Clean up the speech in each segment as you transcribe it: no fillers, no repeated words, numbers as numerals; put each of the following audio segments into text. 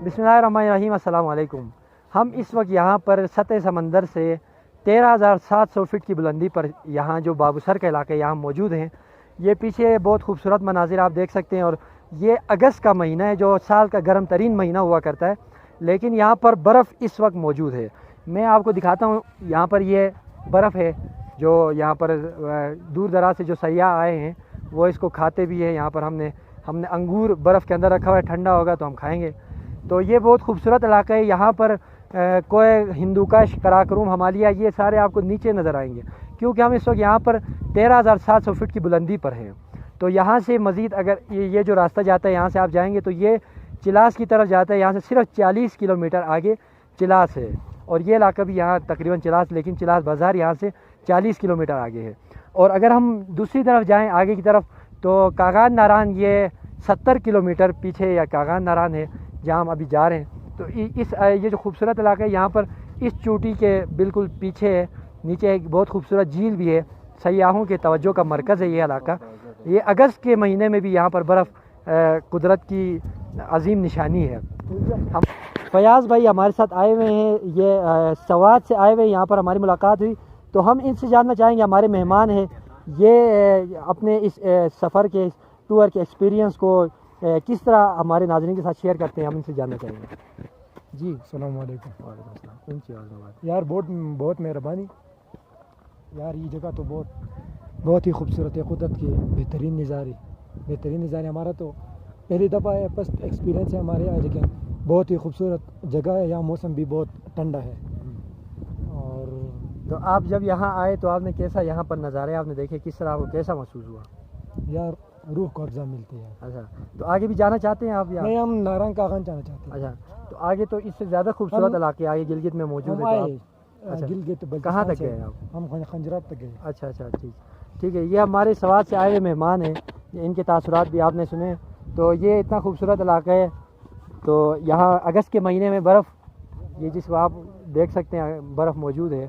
बिस्मिल्लाहिर्रहमानिर्रहीम, अस्सलाम वालेकुम। हम इस वक्त यहाँ पर सतह समंदर से 13,700 फीट की बुलंदी पर यहाँ जो बाबूसर का इलाका है यहाँ मौजूद हैं। ये पीछे बहुत खूबसूरत मनाजिर आप देख सकते हैं और ये अगस्त का महीना है जो साल का गर्म तरीन महीना हुआ करता है, लेकिन यहाँ पर बर्फ़ इस वक्त मौजूद है। मैं आपको दिखाता हूँ, यहाँ पर ये बर्फ़ है जो यहाँ पर दूर दराज से जो सयाह आए हैं वो इसको खाते भी हैं। यहाँ पर हमने अंगूर बर्फ़ के अंदर रखा हुआ है, ठंडा होगा तो हम खाएँगे। तो ये बहुत खूबसूरत इलाका है। यहाँ पर कोई हिंदूकश, कराकरूम, हिमालय, ये सारे आपको नीचे नज़र आएंगे क्योंकि हम इस वक्त यहाँ पर 13,700 फीट की बुलंदी पर हैं। तो यहाँ से मज़ीद अगर ये जो रास्ता जाता है यहाँ से आप जाएंगे तो ये चिलास की तरफ जाता है। यहाँ से सिर्फ 40 किलोमीटर आगे चिलास है और ये इलाका भी यहाँ तकरीबन चिलास, लेकिन चिलास बाज़ार यहाँ से 40 किलोमीटर आगे है। और अगर हम दूसरी तरफ जाएँ आगे की तरफ तो कागान नारान ये 70 किलोमीटर पीछे या कागान नारान है जहाँ हम अभी जा रहे हैं। तो ये जो खूबसूरत इलाका है यहाँ पर इस चोटी के बिल्कुल पीछे है, नीचे एक बहुत खूबसूरत झील भी है। सयाहों के तवज्जो का मरकज़ है ये इलाका। ये अगस्त के महीने में भी यहाँ पर बर्फ़ कुदरत की अजीम निशानी है। हम फयाज़ भाई हमारे साथ आए हुए हैं, ये सवात से आए हुए हैं, यहाँ पर हमारी मुलाकात हुई तो हम इनसे जानना चाहेंगे, हमारे मेहमान हैं, ये अपने इस सफ़र के टूर के एक्सपीरियंस को किस तरह हमारे नाज़रीन के साथ शेयर करते हैं, हम इनसे जानना चाहेंगे। जी अस्सलाम वालेकुम। वालेकुम अस्सलाम। यार बहुत मेहरबानी यार, ये जगह तो बहुत ही खूबसूरत है, कुदरत के बेहतरीन नज़ारे। हमारा तो पहली दफ़ा है, फर्स्ट एक्सपीरियंस है हमारे यहाँ, लेकिन बहुत ही खूबसूरत जगह है। यहाँ मौसम भी बहुत ठंडा है। और तो आप जब यहाँ आए तो आपने कैसा यहाँ पर नज़ारे आपने देखे, किस तरह आपको कैसा महसूस हुआ? यार रूह को अफ़ज़ा मिलती है। अच्छा, तो आगे भी जाना चाहते हैं आप यहाँ? नहीं, हम नारंग कागन जाना चाहते हैं। अच्छा, तो आगे तो इससे ज़्यादा खूबसूरत इलाके आगे गिलगित में मौजूद है। अच्छा, गिलगित कहाँ तक गए आप? हम खंजरात तक गए। अच्छा, ठीक है। ये हमारे सवाल से आए हुए मेहमान हैं, इनके तासुरात भी आपने सुने। तो ये इतना खूबसूरत इलाका है। तो यहाँ अगस्त के महीने में बर्फ़, ये जिसको आप देख सकते हैं बर्फ़ मौजूद है।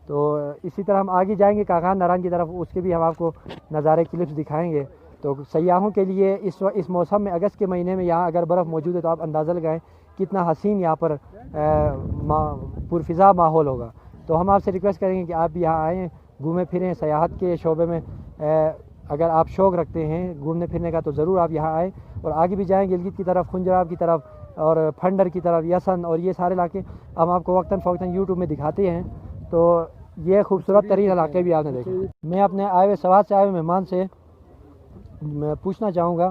तो इसी तरह हम आगे जाएंगे कागान नारायण की तरफ, उसके भी हम आपको नज़ारे क्लिप्स दिखाएंगे। तो सयाहों के लिए इस मौसम में अगस्त के महीने में यहाँ अगर बर्फ़ मौजूद है तो आप अंदाज़ा लगाएं कितना हसीन यहाँ पर पुरफ़िज़ा माहौल होगा। तो हम आपसे रिक्वेस्ट करेंगे कि आप भी यहाँ आएँ, घूमें फिरें। सयाहत के शोबे में अगर आप शौक़ रखते हैं घूमने फिरने का तो ज़रूर आप यहाँ आएँ। और आगे भी जाएँ गिलगित की तरफ, खुंजराब की तरफ और फंडर की तरफ, यसन और ये सारे इलाके हम आपको वक्तन फ़ौक्तन यूट्यूब में दिखाते हैं। तो ये खूबसूरत तरीन इलाके भी आपने देखे। मैं अपने आए हुए सवाल से आए हुए मेहमान से मैं पूछना चाहूँगा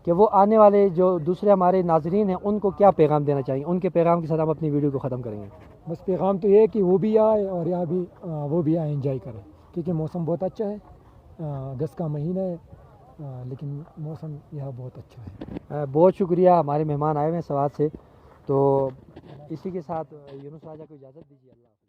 कि वो आने वाले जो दूसरे हमारे नाजरीन हैं उनको क्या पैगाम देना चाहिए। उनके पैगाम के साथ हम अपनी वीडियो को ख़त्म करेंगे। बस पैगाम तो ये है कि वो भी आए और यहाँ भी वो भी आए, एंजॉय करें, क्योंकि मौसम बहुत अच्छा है। अगस्त का महीना है, लेकिन मौसम यहाँ बहुत अच्छा है। बहुत शुक्रिया, हमारे मेहमान आए हुए हैं सवाल से। तो इसी के साथ यूनुस राजा को इजाज़त दीजिए। अल्लाह।